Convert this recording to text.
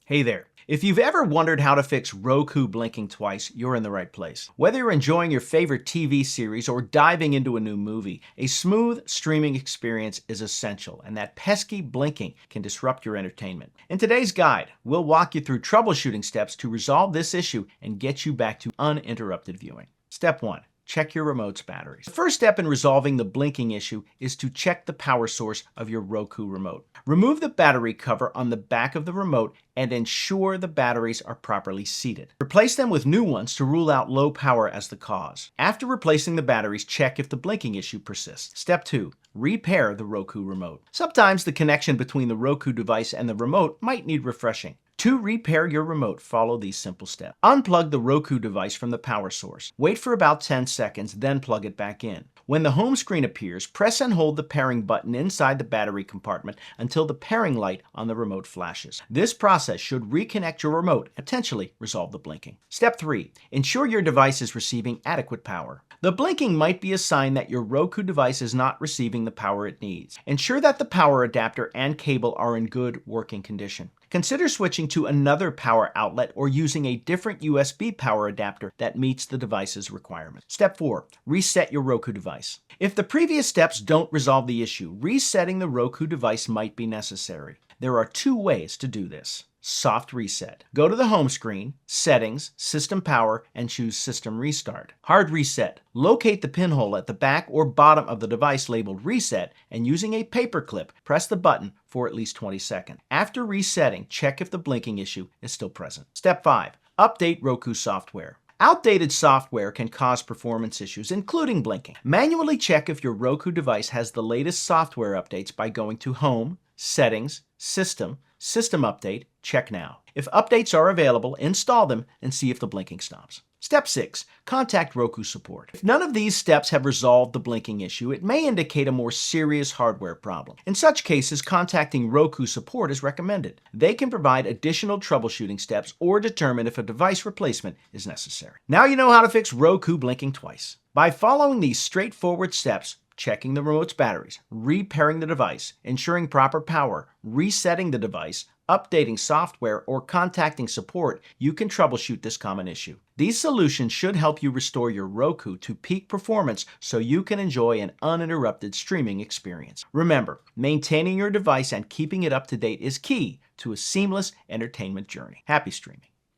Hey there. If you've ever wondered how to fix Roku blinking twice, you're in the right place. Whether you're enjoying your favorite TV series or diving into a new movie, a smooth streaming experience is essential, and that pesky blinking can disrupt your entertainment. In today's guide, we'll walk you through troubleshooting steps to resolve this issue and get you back to uninterrupted viewing. Step 1. Check your remote's batteries. The first step in resolving the blinking issue is to check the power source of your Roku remote. Remove the battery cover on the back of the remote and ensure the batteries are properly seated. Replace them with new ones to rule out low power as the cause. After replacing the batteries, check if the blinking issue persists. Step 2. Repair the Roku remote. Sometimes the connection between the Roku device and the remote might need refreshing. To repair your remote, follow these simple steps. Unplug the Roku device from the power source. Wait for about 10 seconds, then plug it back in. When the home screen appears, press and hold the pairing button inside the battery compartment until the pairing light on the remote flashes. This process should reconnect your remote and potentially resolve the blinking. Step 3. Ensure your device is receiving adequate power. The blinking might be a sign that your Roku device is not receiving the power it needs. Ensure that the power adapter and cable are in good working condition. Consider switching to another power outlet or using a different USB power adapter that meets the device's requirements. Step 4. Reset your Roku device. If the previous steps don't resolve the issue, resetting the Roku device might be necessary. There are two ways to do this. Soft reset. Go to the home screen, Settings, System Power, and choose System Restart. Hard reset. Locate the pinhole at the back or bottom of the device labeled Reset, and using a paper clip, press the button for at least 20 seconds. After resetting, check if the blinking issue is still present. Step 5. Update Roku software. Outdated software can cause performance issues, including blinking. Manually check if your Roku device has the latest software updates by going to Home, Settings, System Update, check now. If updates are available, install them and see if the blinking stops. Step 6. Contact Roku support. If none of these steps have resolved the blinking issue, it may indicate a more serious hardware problem. In such cases, contacting Roku support is recommended. They can provide additional troubleshooting steps or determine if a device replacement is necessary. Now you know how to fix Roku blinking twice. By following these straightforward steps, checking the remote's batteries, repairing the device, ensuring proper power, resetting the device, updating software, or contacting support, you can troubleshoot this common issue. These solutions should help you restore your Roku to peak performance so you can enjoy an uninterrupted streaming experience. Remember, maintaining your device and keeping it up to date is key to a seamless entertainment journey. Happy streaming.